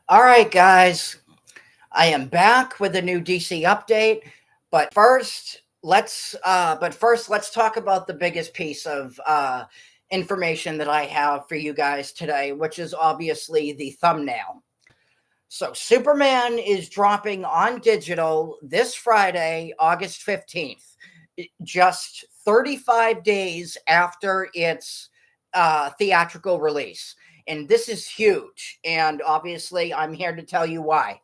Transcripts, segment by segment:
All right, guys, I am back with a new DC update. But first, let's talk about the biggest piece of information that I have for you guys today, which is obviously the thumbnail. So, Superman is dropping on digital this Friday, August 15th, just 35 days after its theatrical release. And this is huge. And obviously, I'm here to tell you why.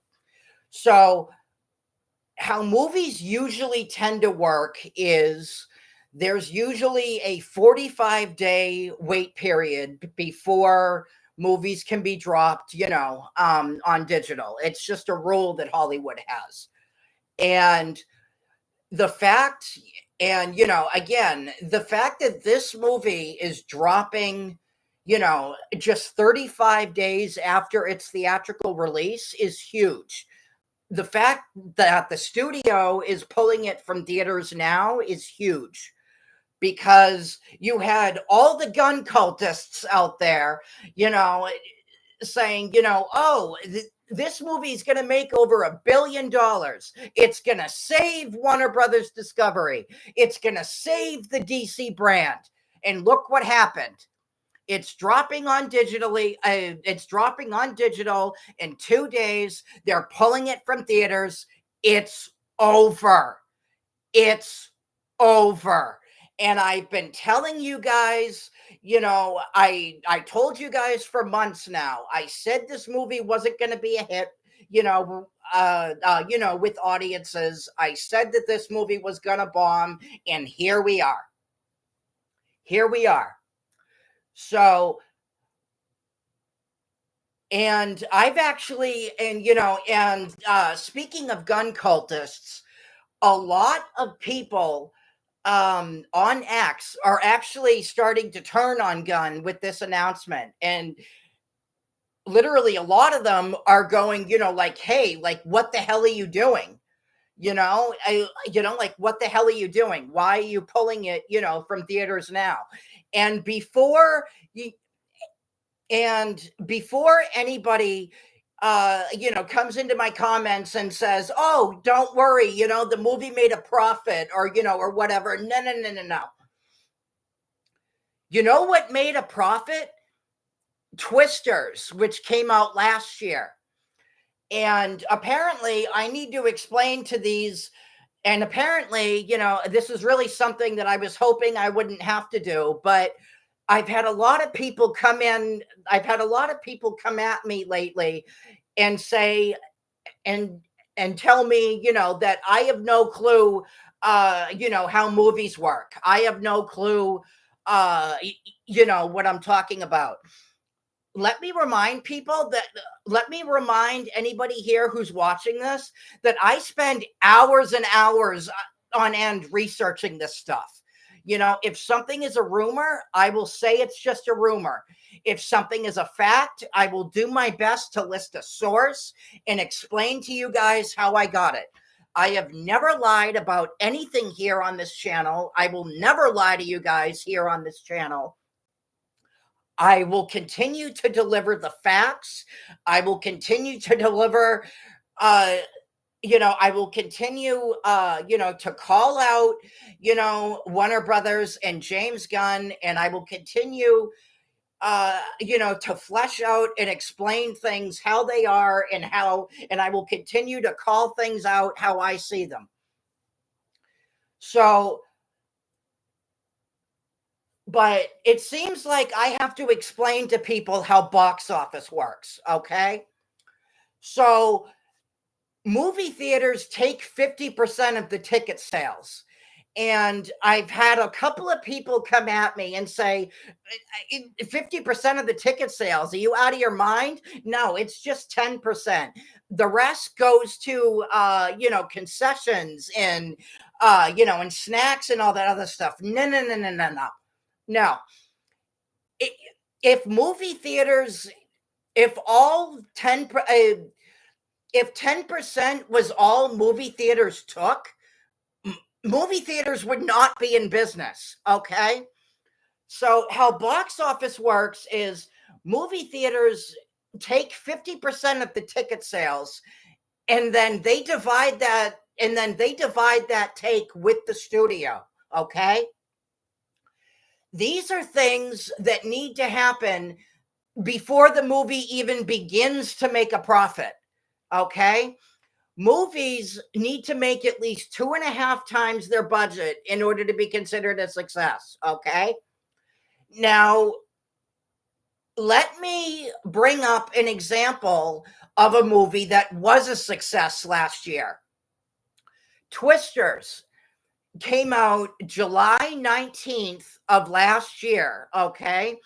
So, how movies usually tend to work is there's usually a 45-day wait period before movies can be dropped, on digital. It's just a rule that Hollywood has. And the fact, again, the fact that this movie is dropping, just 35 days after its theatrical release is huge. The fact that the studio is pulling it from theaters now is huge because you had all the gun cultists out there, you know, saying, this movie is going to make over $1 billion. It's going to save Warner Brothers Discovery. It's going to save the DC brand. And look what happened. It's dropping on digitally. It's dropping on digital in 2 days. They're pulling it from theaters. It's over. It's over. And I've been telling you guys, I told you guys for months now. I said this movie wasn't going to be a hit. With audiences, I said that this movie was going to bomb, and here we are. Here we are. So, and I've actually, speaking of gun cultists, a lot of people on X are actually starting to turn on Gunn with this announcement. And literally, a lot of them are going, like, hey, like, what the hell are you doing? Like, what the hell are you doing? Why are you pulling it, from theaters now? And before anybody comes into my comments and says, oh, don't worry, the movie made a profit, or whatever. No, no, no, no, no. You know what made a profit? Twisters, which came out last year. And apparently I need to explain to these. And apparently, this is really something that I was hoping I wouldn't have to do, but I've had a lot of people come in. I've had a lot of people come at me lately and say, and tell me, that I have no clue, how movies work. I have no clue, what I'm talking about. Let me remind people that, let me remind anybody here who's watching this that I spend hours and hours on end researching this stuff. If something is a rumor, I will say it's just a rumor. If something is a fact, I will do my best to list a source and explain to you guys how I got it. I have never lied about anything here on this channel. I will never lie to you guys here on this channel. I will continue to deliver the facts. I will continue to deliver, I will continue, to call out, Warner Brothers and James Gunn, and I will continue, to flesh out and explain things how they are and I will continue to call things out how I see them. So, but it seems like I have to explain to people how box office works, okay? So, movie theaters take 50% of the ticket sales. And I've had a couple of people come at me and say, 50% of the ticket sales, are you out of your mind? No, it's just 10%. The rest goes to, concessions and, and snacks and all that other stuff. No, no, no, no, no, no. No. If movie theaters, if all 10, if 10% was all movie theaters took, movie theaters would not be in business. Okay. So how box office works is movie theaters take 50% of the ticket sales, and then they divide that take with the studio. Okay. These are things that need to happen before the movie even begins to make a profit. Okay. Movies need to make at least 2.5 times their budget in order to be considered a success. Okay. Now, let me bring up an example of a movie that was a success last year. Twisters came out July 19th of last year. Okay.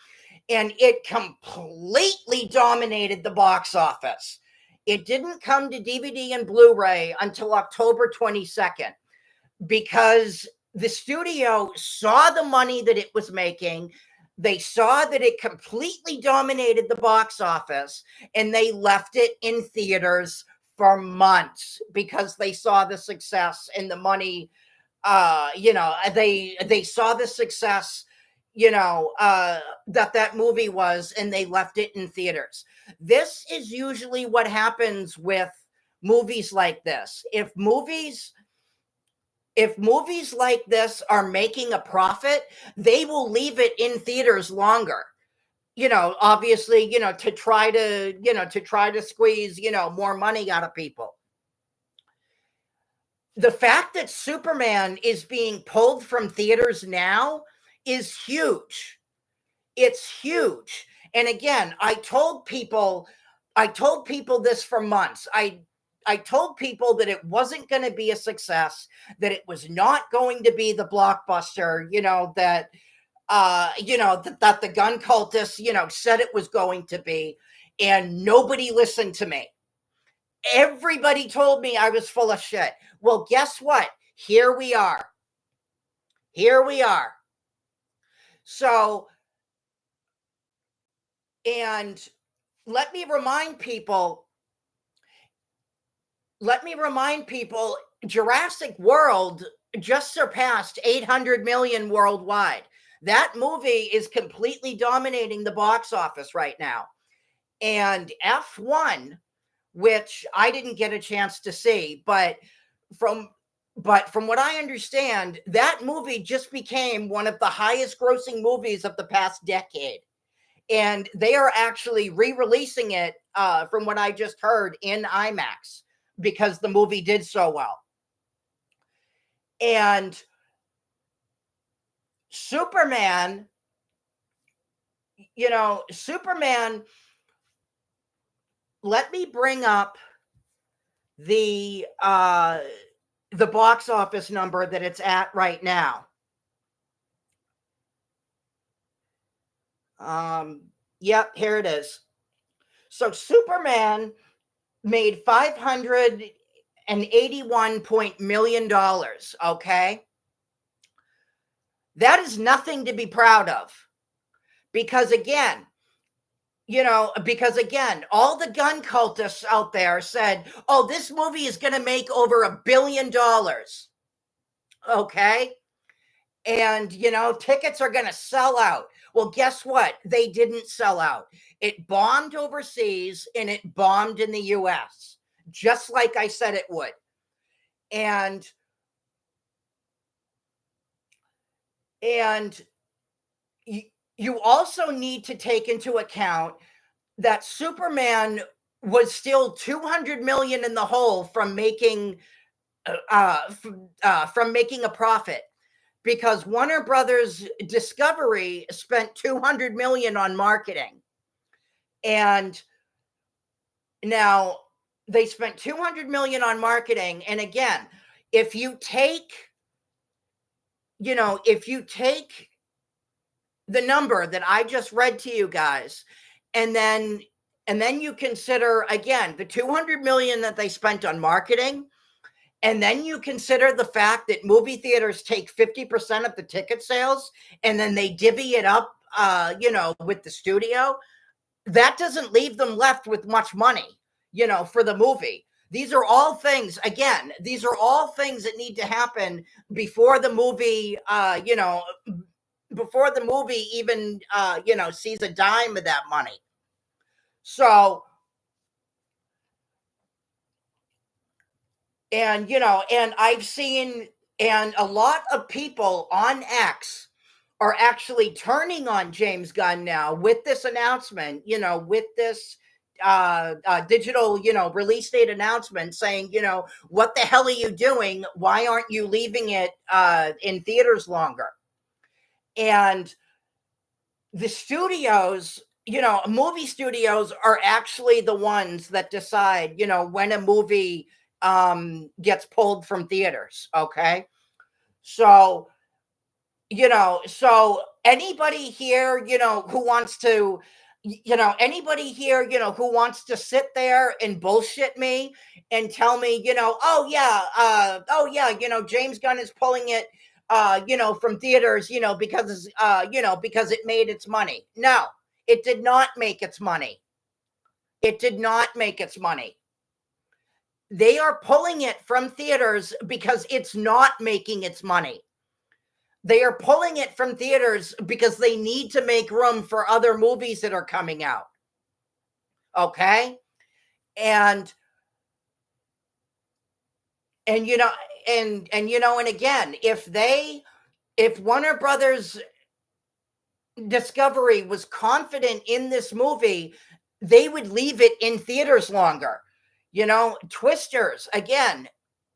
And it completely dominated the box office. It didn't come to DVD and Blu-ray until October 22nd because the studio saw the money that it was making. They saw that it completely dominated the box office, and they left it in theaters for months because they saw the success and the money. They saw the success, that movie was, and they left it in theaters. This is usually what happens with movies like this. If movies like this are making a profit, they will leave it in theaters longer. Obviously, to try to squeeze, more money out of people. The fact that Superman is being pulled from theaters now is huge. It's huge. And again, I told people this for months. I told people that it wasn't going to be a success, that it was not going to be the blockbuster, that the Gunn cultists, said it was going to be, and nobody listened to me. Everybody told me I was full of shit. Well, guess what? Here we are. So, and let me remind people, Jurassic World just surpassed 800 million worldwide. That movie is completely dominating the box office right now. And F1, which I didn't get a chance to see, but from what I understand, that movie just became one of the highest grossing movies of the past decade. And they are actually re-releasing it, from what I just heard, in IMAX because the movie did so well. And Superman, let me bring up the box office number that it's at right now. Yep, here it is. So Superman made $581 million. Okay. That is nothing to be proud of. Because again, all the Gunn cultists out there said, oh, this movie is going to make over $1 billion. Okay. And, tickets are going to sell out. Well, guess what? They didn't sell out. It bombed overseas and it bombed in the US, just like I said it would. And you also need to take into account that Superman was still 200 million in the hole from making a profit, because Warner Brothers Discovery spent 200 million on marketing. And now they spent 200 million on marketing. And again, if you take the number that I just read to you guys, and then you consider again the 200 million that they spent on marketing, and then you consider the fact that movie theaters take 50% of the ticket sales and then they divvy it up with the studio, that doesn't leave them left with much money for the movie. These are all things that need to happen before the movie even sees a dime of that money. So, and I've seen, and a lot of people on X are actually turning on James Gunn now with this announcement, with this digital, release date announcement saying, what the hell are you doing? Why aren't you leaving it in theaters longer? And the studios, movie studios are actually the ones that decide, when a movie gets pulled from theaters. Okay. So, so anybody here, who wants to, anybody here, who wants to sit there and bullshit me and tell me, oh yeah, James Gunn is pulling it, from theaters, because it made its money. No, it did not make its money. It did not make its money. They are pulling it from theaters because it's not making its money. They are pulling it from theaters because they need to make room for other movies that are coming out. Okay? And and again, if Warner Brothers Discovery was confident in this movie, they would leave it in theaters longer. Twisters, again,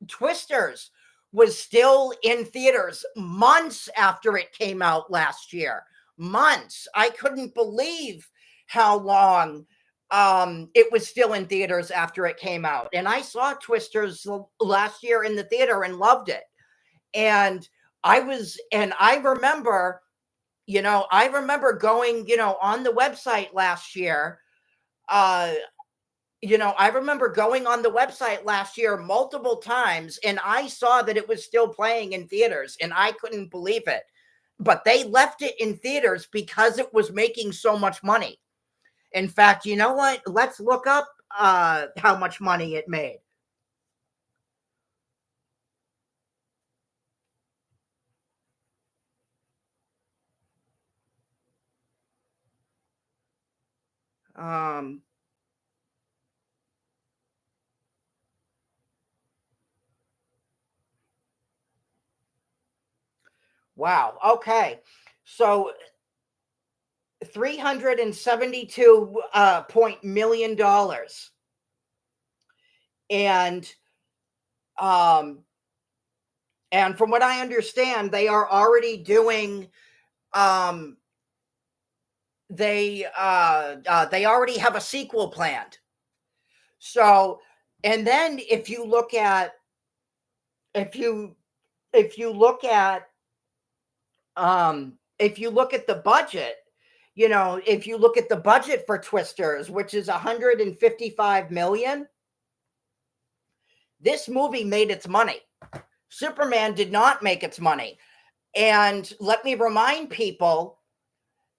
Twisters was still in theaters months after it came out last year. Months. I couldn't believe how long it was still in theaters after it came out. And I saw Twisters last year in the theater and loved it. And I remember, going, on the website last year. I remember going on the website last year multiple times, and I saw that it was still playing in theaters, and I couldn't believe it. But they left it in theaters because it was making so much money. In fact, you know what? Let's look up how much money it made. Um, wow. Okay. So $372 million. And um and from what I understand, they are already doing um they already have a sequel planned. So, and then if you look at if you look at the budget, if you look at the budget for Twisters, which is 155 million, this movie made its money. Superman did not make its money. And let me remind people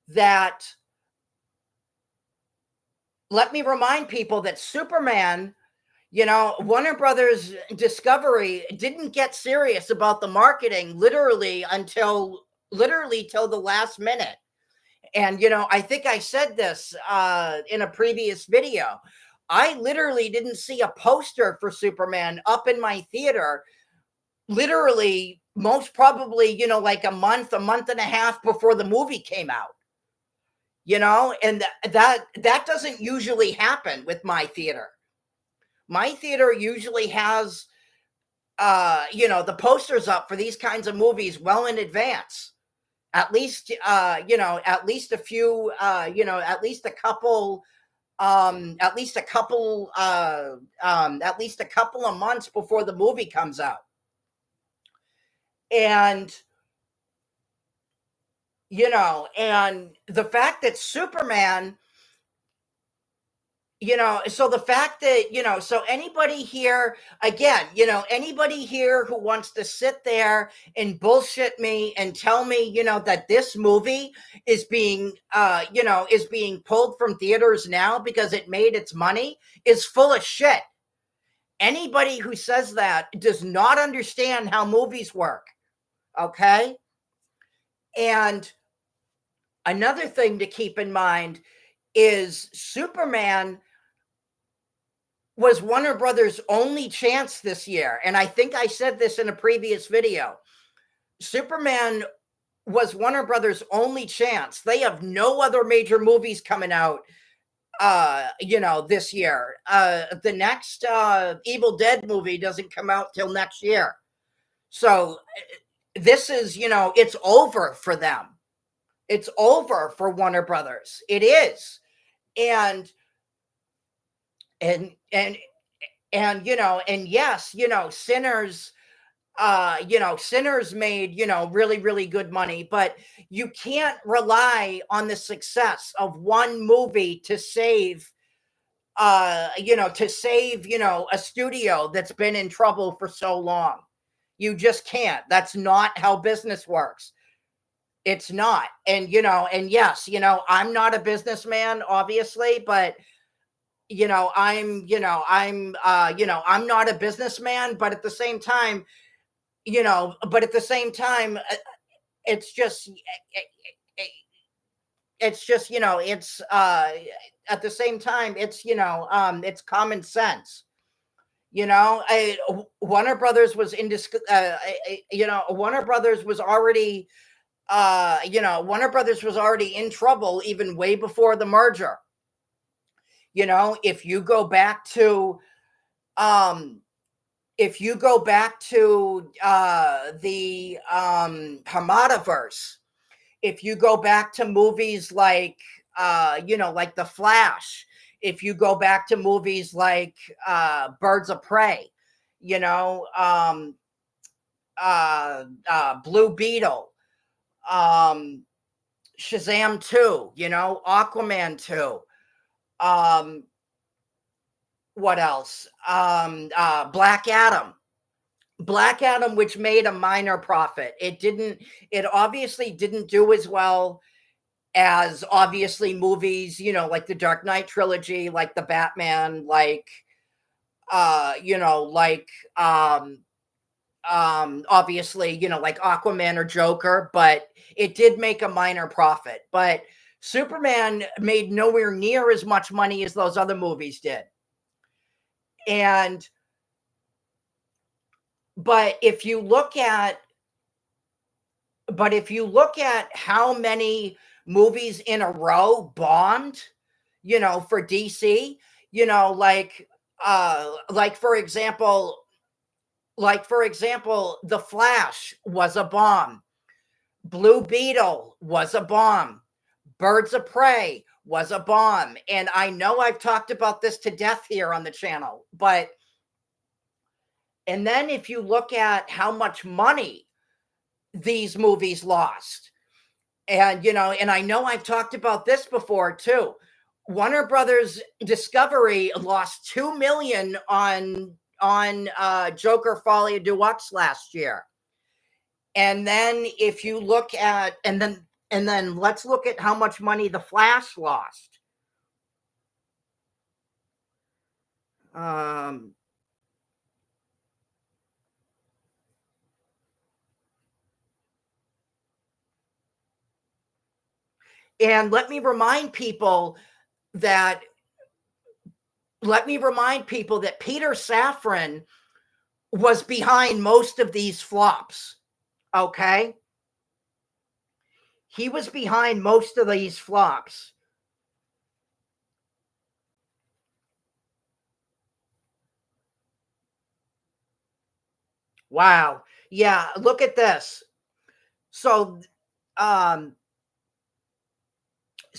that Superman, Warner Brothers Discovery didn't get serious about the marketing literally till the last minute. And, I think I said this in a previous video. I literally didn't see a poster for Superman up in my theater, literally, most probably, like a month and a half before the movie came out. And that doesn't usually happen with my theater. My theater usually has the posters up for these kinds of movies well in advance. At least at least a few at least a couple at least a couple of months before the movie comes out. And and the fact that Superman, so the fact that, so anybody here, again, anybody here who wants to sit there and bullshit me and tell me, that this movie is being, is being pulled from theaters now because it made its money is full of shit. Anybody who says that does not understand how movies work. Okay. And another thing to keep in mind is Superman was Warner Brothers' only chance this year. And I think I said this in a previous video. Superman was Warner Brothers' only chance. They have no other major movies coming out, this year. The next Evil Dead movie doesn't come out till next year. So this is, it's over for them. It's over for Warner Brothers. It is. And yes, Sinners, Sinners made, really, really good money, but you can't rely on the success of one movie to save, a studio that's been in trouble for so long. You just can't. That's not how business works. It's not. And, and yes, I'm not a businessman, obviously, but I'm not a businessman, but at the same time, it's just, it's, at the same time, it's common sense. Warner Brothers was Warner Brothers was already, Warner Brothers was already in trouble even way before the merger. If you go back to, the Hamadaverse, if you go back to movies like, like The Flash, if you go back to movies like Birds of Prey, Blue Beetle, Shazam 2, Aquaman 2, what else? Black Adam, which made a minor profit. It obviously didn't do as well as obviously movies, like the Dark Knight trilogy, like the Batman, like, obviously, like Aquaman or Joker, but it did make a minor profit. But Superman made nowhere near as much money as those other movies did. But if you look at how many movies in a row bombed, for DC, for example, The Flash was a bomb. Blue Beetle was a bomb. Birds of Prey was a bomb. And I know I've talked about this to death here on the channel, and then if you look at how much money these movies lost, and, and I know I've talked about this before too. Warner Brothers Discovery lost $2 million on Joker Folie Deluxe last year. And then if you look at, and then let's look at how much money The Flash lost. And let me remind people that Peter Safran was behind most of these flops. Okay? He was behind most of these flops. Wow. Yeah, look at this. So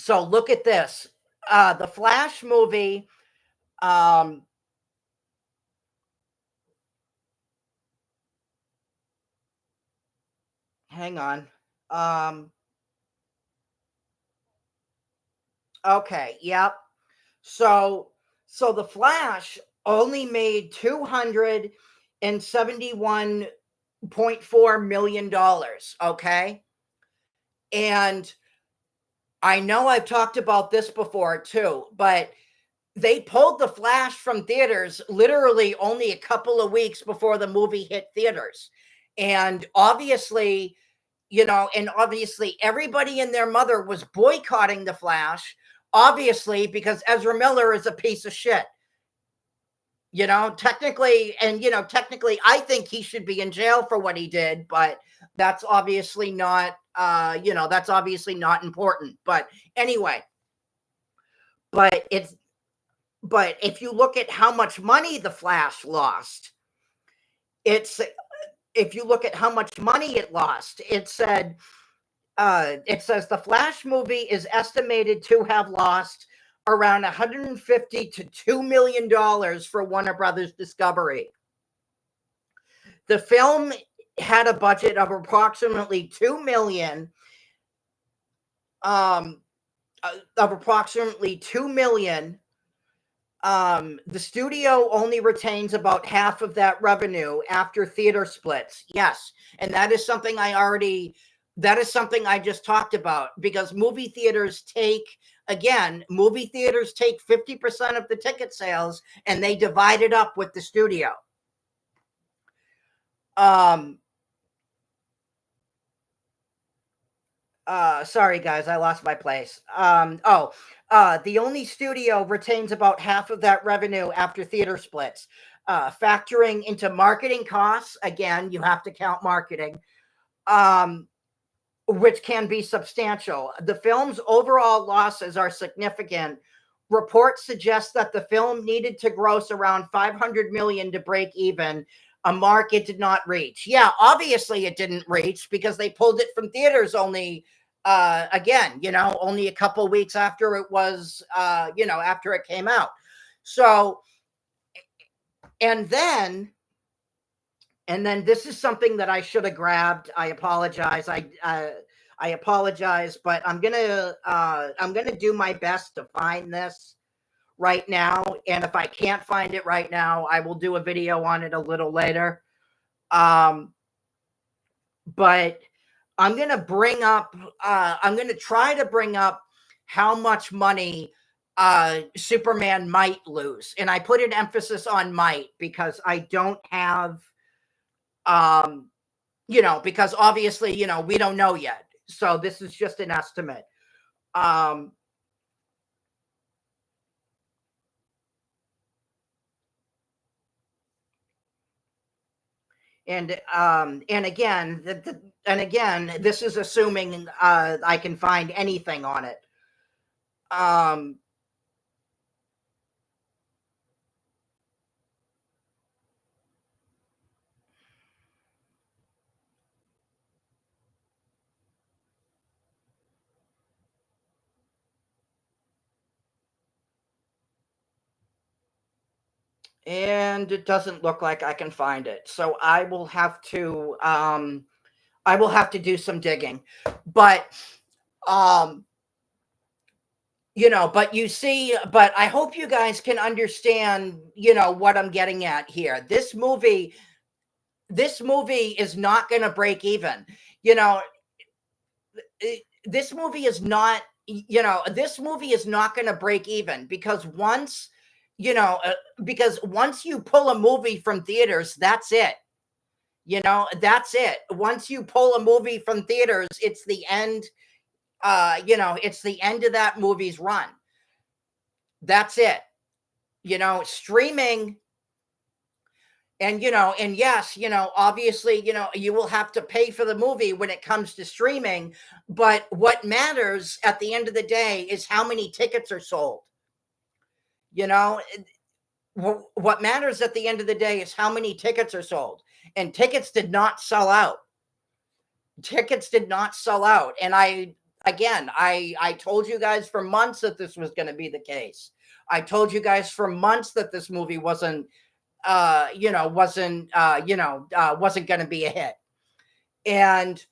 look at this. The Flash movie, hang on. Okay, yep. So The Flash only made $271.4 million, okay? And I know I've talked about this before too, but they pulled The Flash from theaters literally only a couple of weeks before the movie hit theaters. And obviously, everybody and their mother was boycotting The Flash obviously, because Ezra Miller is a piece of shit. Technically, I think he should be in jail for what he did, but that's obviously not, that's obviously not important. But anyway, but if you look at how much money the Flash lost, if you look at how much money it lost, it says the Flash movie is estimated to have lost around $150 to $2 million for Warner Brothers Discovery. The film had a budget of approximately $2 million. The studio only retains about half of that revenue after theater splits. Yes, and that is something I just talked about, because movie theaters take 50% of the ticket sales and they divide it up with the studio. Sorry guys, I lost my place. The only studio retains about half of that revenue after theater splits. Factoring into marketing costs, again, you have to count marketing, which can be substantial. The film's overall losses are significant. Reports suggest that the film needed to gross around $500 million to break even, a mark it did not reach. Yeah, obviously it didn't reach, because they pulled it from theaters only only a couple weeks after it was, after it came out. So, and then this is something that I should have grabbed. I apologize. I apologize, but I'm gonna do my best to find this right now. And if I can't find it right now, I will do a video on it a little later. But I'm going to try to bring up how much money Superman might lose. And I put an emphasis on might, because I don't have, because obviously, we don't know yet. So this is just an estimate. And again, this is assuming I can find anything on it. And it doesn't look like I can find it. So I will have to do some digging. But but I hope you guys can understand, what I'm getting at here. This movie is not going to break even. This movie is not going to break even, because once you pull a movie from theaters, that's it. That's it. Once you pull a movie from theaters, it's the end. It's the end of that movie's run. That's it. Streaming. And, and yes, obviously, you will have to pay for the movie when it comes to streaming. But what matters at the end of the day is how many tickets are sold. What matters at the end of the day is how many tickets are sold. And tickets did not sell out. And I told you guys for months that this was going to be the case. I told you guys for months that this movie wasn't going to be a hit. And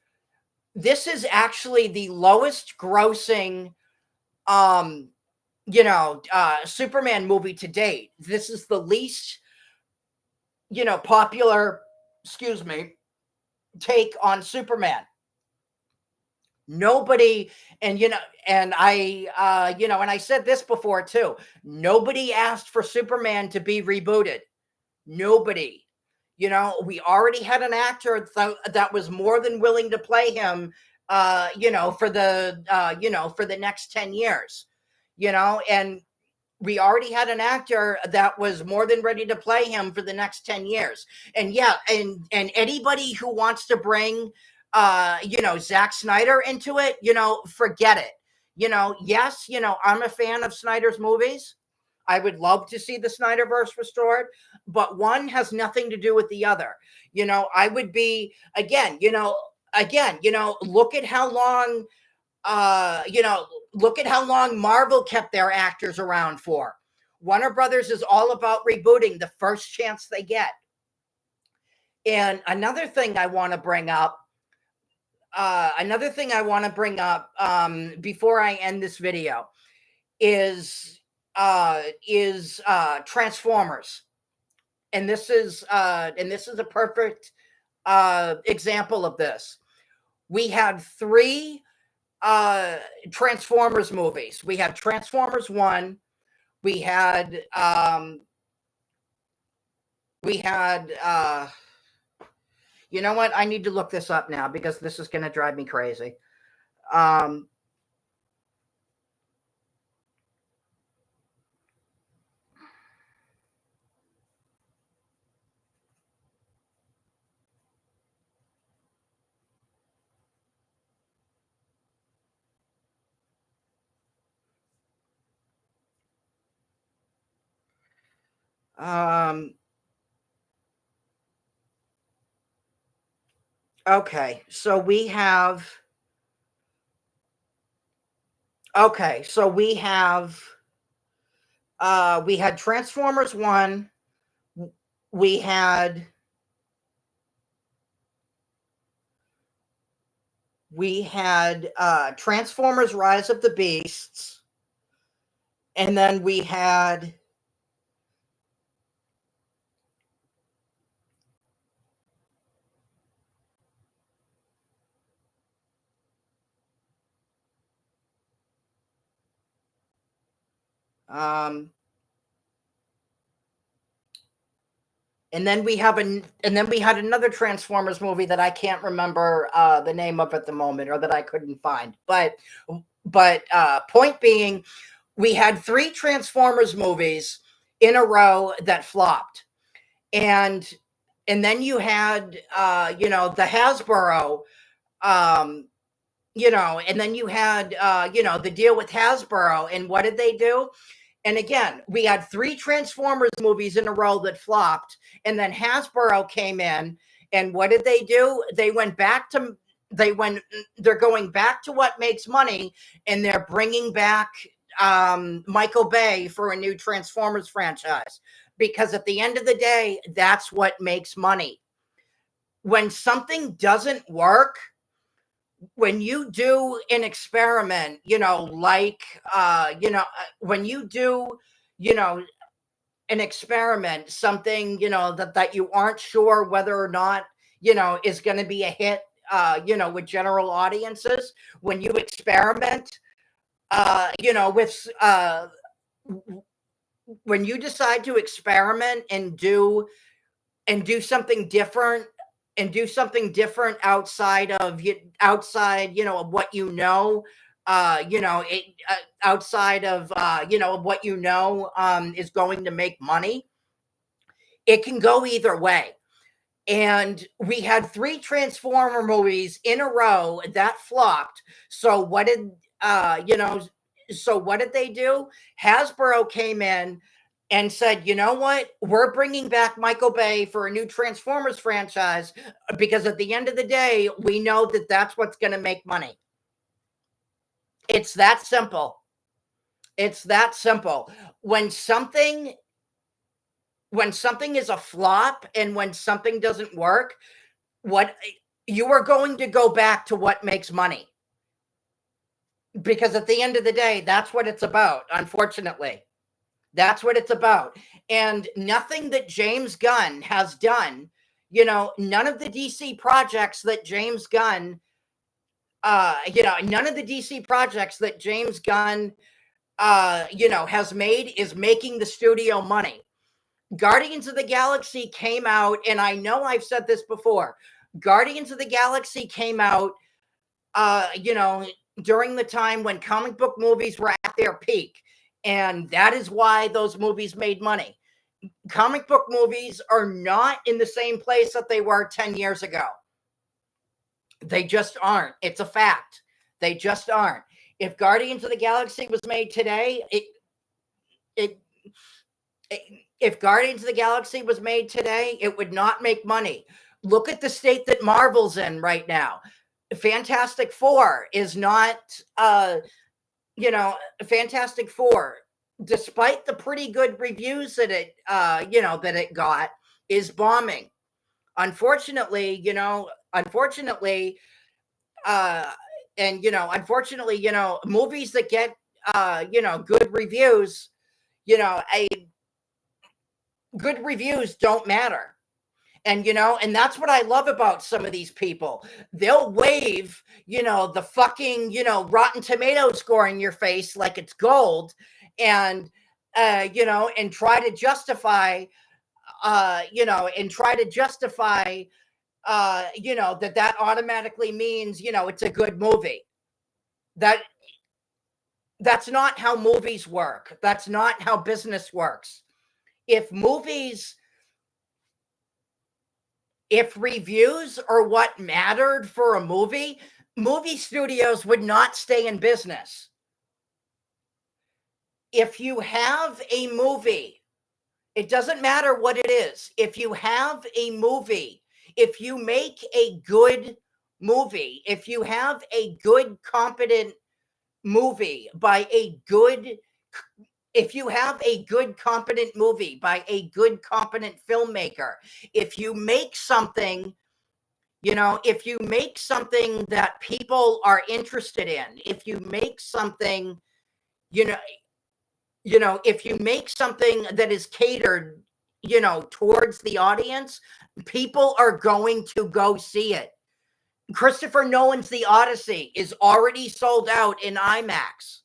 this is actually the lowest grossing, Superman movie to date. This is the least, popular, take on Superman. Nobody, and I said this before too, nobody asked for Superman to be rebooted. Nobody. We already had an actor that was more than willing to play him, for the next 10 years. and we already had an actor that was more than ready to play him for the next 10 years. And yeah, and anybody who wants to bring Zack Snyder into it, forget it. Yes, I'm a fan of Snyder's movies. I would love to see the Snyderverse restored, but one has nothing to do with the other. I would be look at how long look at how long Marvel kept their actors around for. Warner Brothers is all about rebooting the first chance they get. And another thing I want to bring up, before I end this video is Transformers. And this is a perfect example of this. We had 3 Transformers movies. We had Transformers 1. We had you know what? I need to look this up now because this is going to drive me crazy. Okay, so we had Transformers 1. We had Transformers Rise of the Beasts, and then we had and then we had another Transformers movie that I can't remember the name of at the moment, or that I couldn't find. But point being, we had 3 Transformers movies in a row that flopped, and then you had the Hasbro, and then you had the deal with Hasbro, and what did they do? And again, we had 3 Transformers movies in a row that flopped, and then Hasbro came in, and what did they do? They're going back to what makes money, and they're bringing back Michael Bay for a new Transformers franchise, because at the end of the day, that's what makes money. When something doesn't work, when you do an experiment, when you do, an experiment, something, that you aren't sure whether or not, is going to be a hit, with general audiences, when you experiment, when you decide to experiment and do something different, outside of what outside of what is going to make money, it can go either way. And we had 3 Transformer movies in a row that flopped. So what did they do? Hasbro came in and said, you know what? We're bringing back Michael Bay for a new Transformers franchise, because at the end of the day, we know that that's what's going to make money. It's that simple. It's that simple. When something is a flop, and when something doesn't work, you are going to go back to what makes money. Because at the end of the day, that's what it's about, unfortunately. That's what it's about. And nothing that James Gunn has done, none of the DC projects that James Gunn, has made is making the studio money. Guardians of the Galaxy came out, and I know I've said this before. Guardians of the Galaxy came out, during the time when comic book movies were at their peak. And that is why those movies made money. Comic book movies are not in the same place that they were 10 years ago. They just aren't. It's a fact. They just aren't. If Guardians of the Galaxy was made today, if Guardians of the Galaxy was made today, it would not make money. Look at the state that Marvel's in right now. Fantastic Four is not, Fantastic Four, despite the pretty good reviews that it got, is bombing. Unfortunately, movies that get, good reviews, good reviews don't matter. And that's what I love about some of these people. They'll wave, the fucking, Rotten Tomato score in your face like it's gold, and, and try to justify, that automatically means, it's a good movie. That's not how movies work. That's not how business works. If reviews are what mattered for a movie studios would not stay in business. If you have a movie, it doesn't matter what it is. If you have a movie, if you make a good movie, if you have a good, competent movie if you have a good, competent movie by a good, competent filmmaker, if you make something, that people are interested in, if you make something, if you make something that is catered, towards the audience, people are going to go see it. Christopher Nolan's The Odyssey is already sold out in IMAX.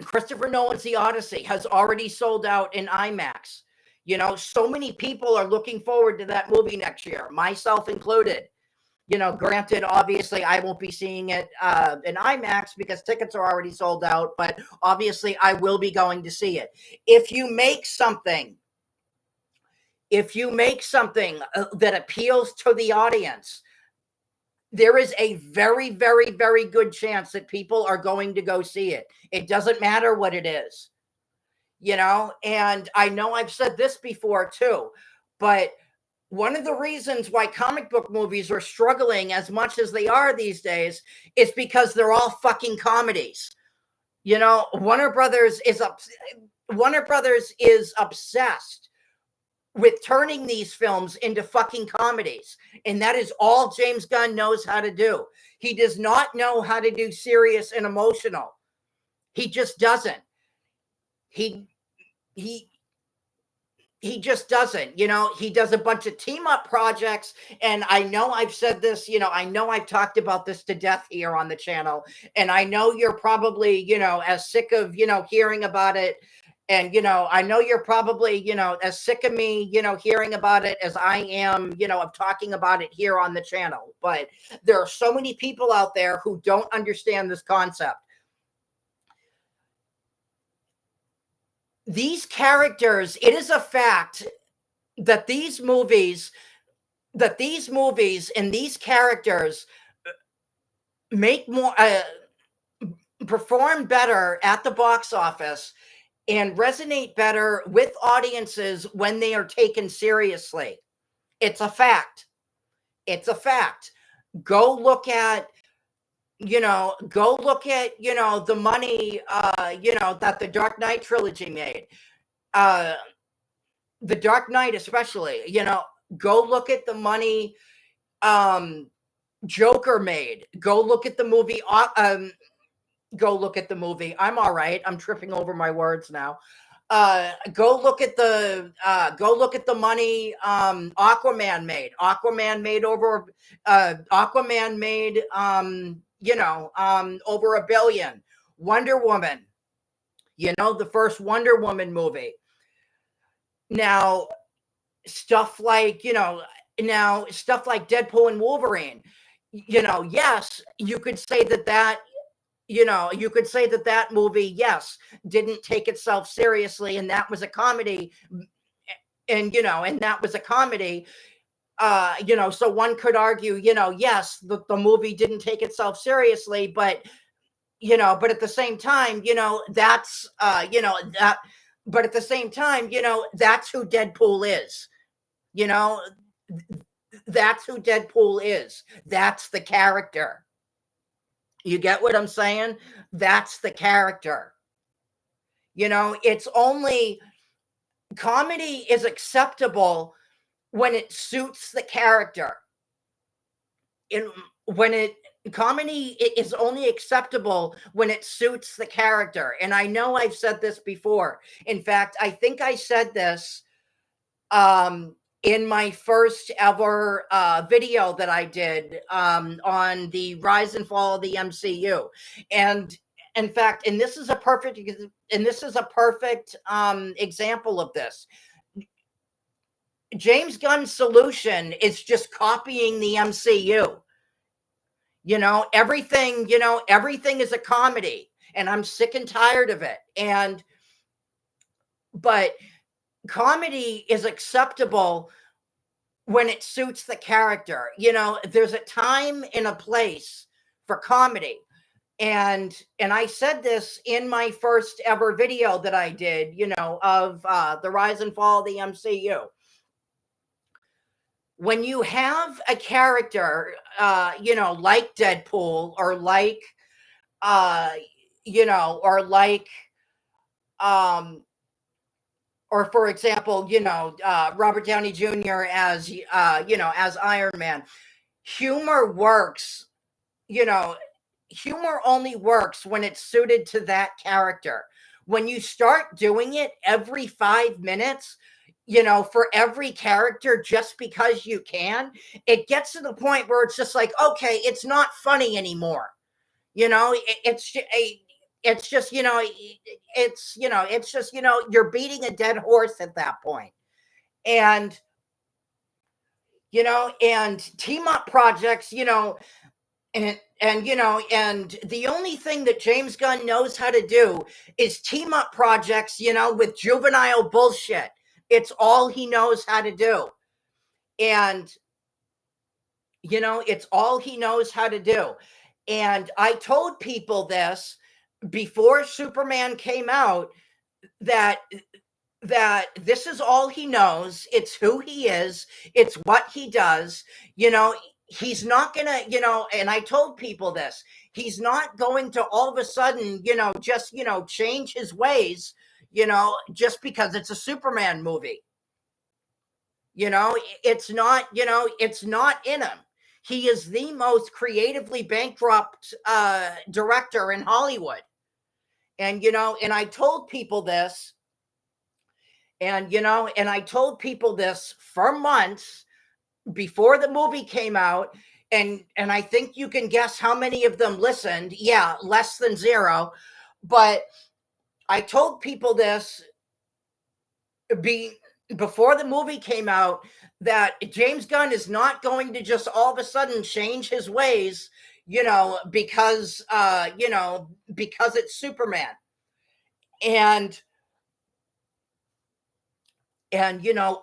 Christopher Nolan's The Odyssey has already sold out in IMAX. So many people are looking forward to that movie next year, myself included. Granted, obviously, I won't be seeing it in IMAX because tickets are already sold out, but obviously, I will be going to see it. If you make something that appeals to the audience, there is a very, very, very good chance that people are going to go see it. It doesn't matter what it is, and I know I've said this before too, but one of the reasons why comic book movies are struggling as much as they are these days is because they're all fucking comedies. Warner Brothers is obsessed with turning these films into fucking comedies. And that is all James Gunn knows how to do. He does not know how to do serious and emotional. He just doesn't. He just doesn't. He does a bunch of team up projects. And I know I've said this, I know I've talked about this to death here on the channel. And I know you're probably, as sick of, hearing about it. And, I know you're probably, as sick of me, hearing about it as I am, of talking about it here on the channel. But there are so many people out there who don't understand this concept. These characters, it is a fact that these movies and these characters make more, perform better at the box office and resonate better with audiences when they are taken seriously. It's a fact. It's a fact. Go look at, the money, that the Dark Knight trilogy made. The Dark Knight especially, go look at the money Joker made. Go look at the movie. I'm all right. I'm tripping over my words now. Go look at the money Aquaman made. Aquaman made over over $1 billion. Wonder Woman, the first Wonder Woman movie. Now, stuff like Deadpool and Wolverine, yes, you could say that you could say that that movie, yes, didn't take itself seriously, and that was a comedy, and that was a comedy. So one could argue, yes, the movie didn't take itself seriously, but at the same time, that's that but at the same time, that's who Deadpool is. You know, that's who Deadpool is. That's the character. You get what I'm saying? That's the character. It's only comedy is acceptable when it suits the character. In when it Comedy is only acceptable when it suits the character. And I know I've said this before. In fact, I think I said this in my first ever video that I did on the rise and fall of the MCU. And in fact, and this is a perfect example of this. James Gunn's solution is just copying the MCU. Everything is a comedy, and I'm sick and tired of it. But comedy is acceptable when it suits the character. There's a time and a place for comedy. And I said this in my first ever video that I did, of the rise and fall of the MCU. When you have a character, like Deadpool, or like, or for example, Robert Downey Jr. as, as Iron Man, humor works, humor only works when it's suited to that character. When you start doing it every 5 minutes, for every character, just because you can, it gets to the point where it's just like, okay, it's not funny anymore. It's just, you're beating a dead horse at that point. And, and team up projects, and the only thing that James Gunn knows how to do is team up projects, with juvenile bullshit. It's all he knows how to do. And, it's all he knows how to do. And I told people this before Superman came out, that this is all he knows. It's who he is. It's what he does. He's not gonna, and I told people this, he's not going to all of a sudden, just, change his ways, just because it's a Superman movie. It's not, it's not in him. He is the most creatively bankrupt director in Hollywood. And, and I told people this, and, I told people this for months before the movie came out. And I think you can guess how many of them listened. Yeah, less than zero. But I told people this before the movie came out, that James Gunn is not going to just all of a sudden change his ways, because it's Superman. And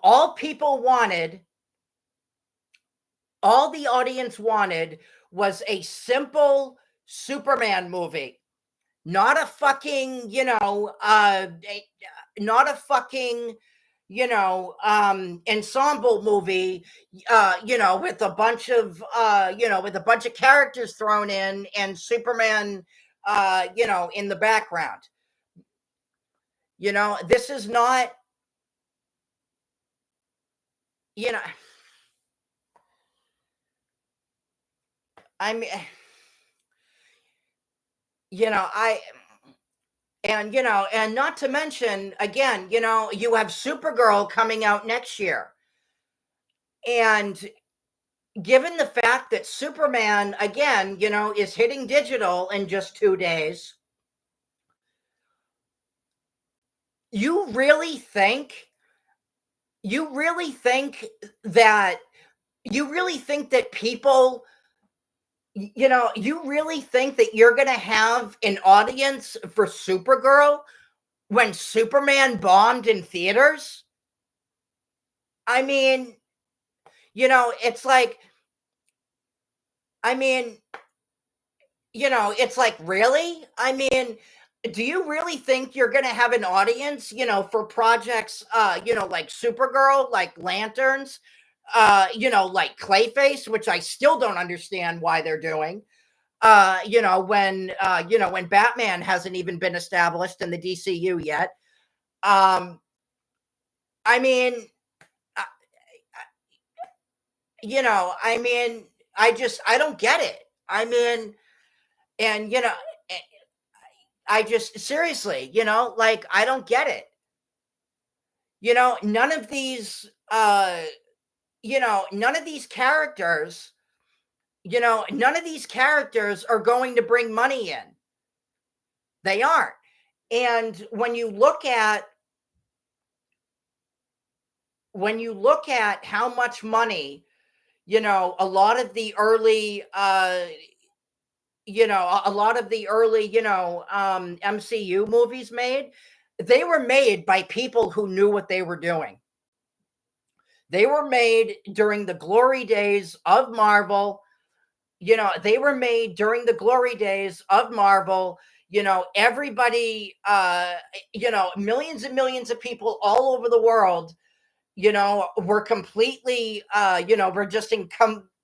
all people wanted, all the audience wanted, was a simple Superman movie. Not a fucking, not a fucking, ensemble movie, with a bunch of, with a bunch of characters thrown in, and Superman, in the background. This is not, I mean, and not to mention, again, you have Supergirl coming out next year. And given the fact that Superman, again, is hitting digital in just 2 days, you really think that people You really think that you're going to have an audience for Supergirl when Superman bombed in theaters? I mean, it's like, I mean, it's like, really? I mean, do you really think you're going to have an audience, for projects, like Supergirl, like Lanterns, like Clayface, which I still don't understand why they're doing, when Batman hasn't even been established in the DCU yet. I mean, uh, I mean, I don't get it. I mean, and, eh, I just seriously, like, I don't get it. None of these, none of these characters, none of these characters are going to bring money in. They aren't. And when you look at how much money, a lot of the early, a lot of the early, MCU movies made, they were made by people who knew what they were doing. They were made during the glory days of Marvel. They were made during the glory days of Marvel. Everybody, millions and millions of people all over the world, were completely,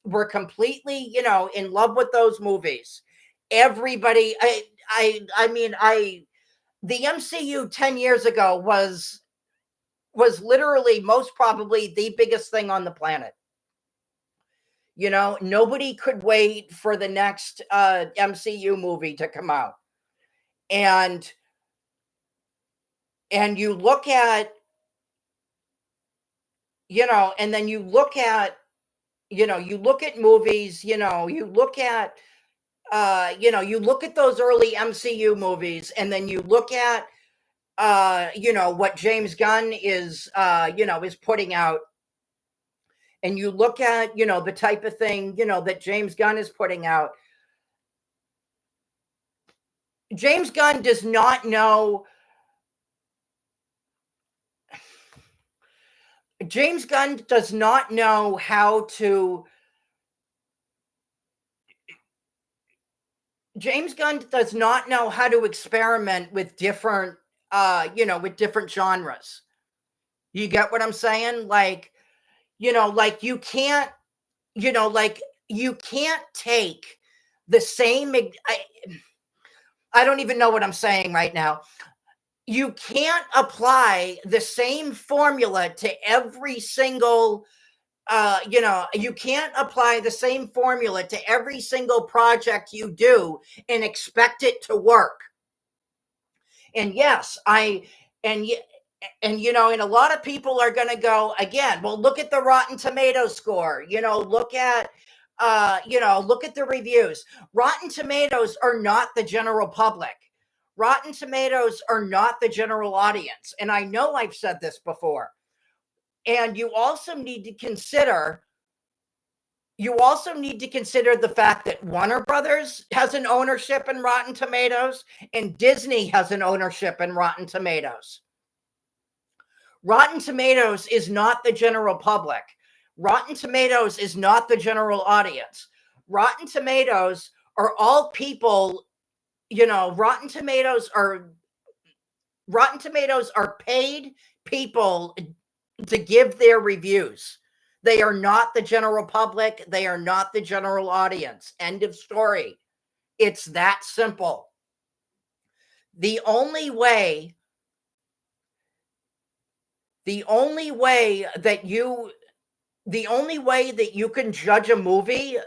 we're completely, in love with those movies. Everybody, I mean, the MCU 10 years ago was literally most probably the biggest thing on the planet. Nobody could wait for the next MCU movie to come out. And you look at, and then you look at, you look at movies, you look at those early MCU movies, and then you look at, what James Gunn is putting out, and you look at, the type of thing, that James Gunn is putting out. James Gunn does not know. James Gunn does not know how to. James Gunn does not know how to experiment with different, with different genres. You get what I'm saying? Like, like you can't, like you can't take the same. I don't even know what I'm saying right now. You can't apply the same formula to every single, you can't apply the same formula to every single project you do and expect it to work. And yes, and and a lot of people are going to go again, well, look at the Rotten Tomatoes score, look at, look at the reviews. Rotten Tomatoes are not the general public. Rotten Tomatoes are not the general audience. And I know I've said this before. And you also need to consider the fact that Warner Brothers has an ownership in Rotten Tomatoes and Disney has an ownership in Rotten Tomatoes. Rotten Tomatoes is not the general public. Rotten Tomatoes is not the general audience. Rotten Tomatoes are all people, Rotten Tomatoes are paid people to give their reviews. They are not the general public. They are not the general audience. End of story. It's that simple. The only way that you can judge a movie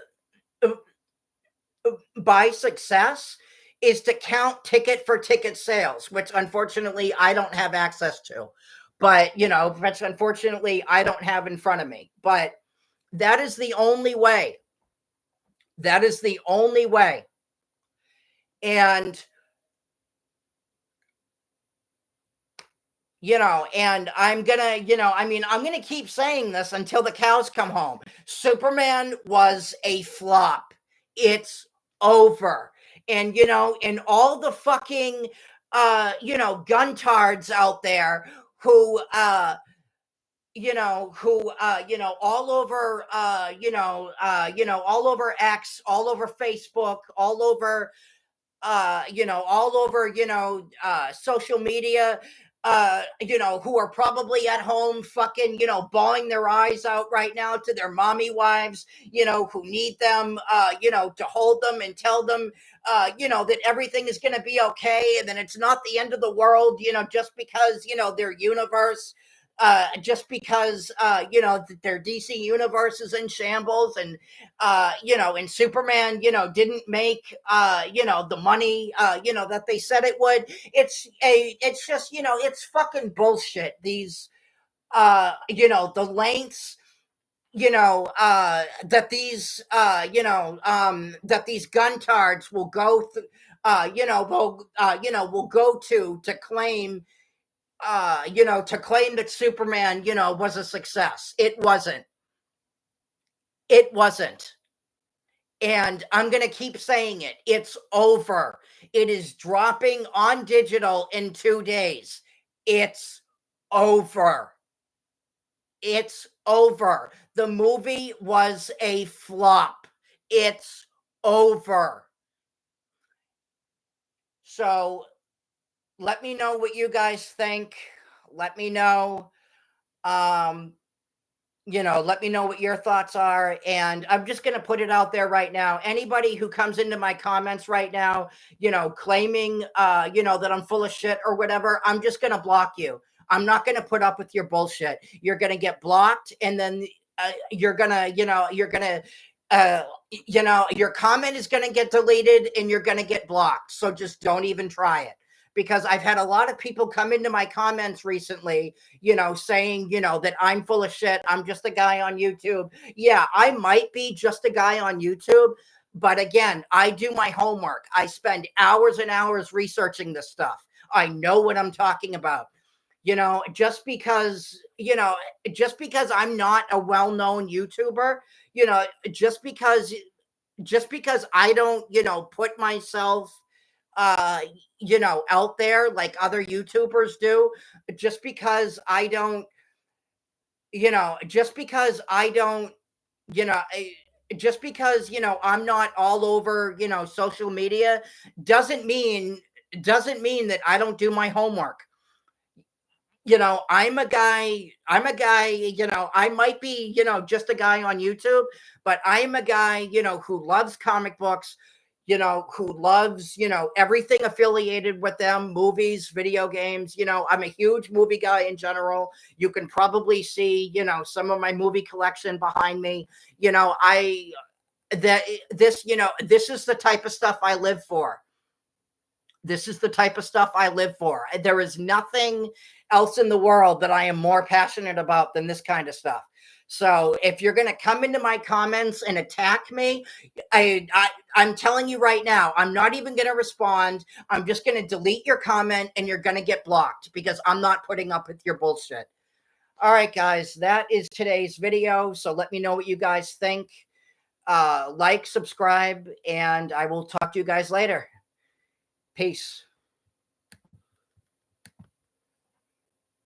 by success is to count ticket for ticket sales, which unfortunately I don't have access to. But, which unfortunately I don't have in front of me. But that is the only way. That is the only way. And, and I'm going to, I'm going to keep saying this until the cows come home. Superman was a flop. It's over. And, and all the fucking, guntards out there who, all over, all over X, all over Facebook, all over, all over, social media, who are probably at home fucking, bawling their eyes out right now to their mommy wives, who need them, to hold them and tell them, that everything is going to be okay. And then it's not the end of the world, just because, their universe, just because, their DC universe is in shambles, and and Superman, didn't make, the money, that they said it would. It's just, it's fucking bullshit. These, the lengths, that these guntards will go through, will go to claim, to claim that Superman, was a success. It wasn't. It wasn't. And I'm going to keep saying it. It's over. It is dropping on digital in 2 days. It's over. It's over. The movie was a flop. It's over. So let me know what you guys think. Let me know. Let me know what your thoughts are. And I'm just going to put it out there right now. Anybody who comes into my comments right now, claiming, that I'm full of shit or whatever, I'm just going to block you. I'm not going to put up with your bullshit. You're going to get blocked, and then you're going to, your comment is going to get deleted and you're going to get blocked. So just don't even try it. Because I've had a lot of people come into my comments recently, saying, that I'm full of shit. I'm just a guy on YouTube. Yeah, I might be just a guy on YouTube. But again, I do my homework. I spend hours and hours researching this stuff. I know what I'm talking about. Just because I'm not a well-known YouTuber, just because I don't, put myself, out there like other YouTubers do, just because I don't, just because I don't, you know, I- just because, I'm not all over, social media, doesn't mean, that I don't do my homework. I'm a guy, I might be, just a guy on YouTube, but I'm a guy, who loves comic books, who loves, everything affiliated with them, movies, video games. I'm a huge movie guy in general. You can probably see, some of my movie collection behind me. This is the type of stuff I live for. This is the type of stuff I live for. There is nothing else in the world that I am more passionate about than this kind of stuff. So if you're going to come into my comments and attack me, I'm telling you right now, I'm not even going to respond. I'm just going to delete your comment and you're going to get blocked because I'm not putting up with your bullshit. All right, guys, that is today's video. So let me know what you guys think. Like, subscribe, and I will talk to you guys later. Peace.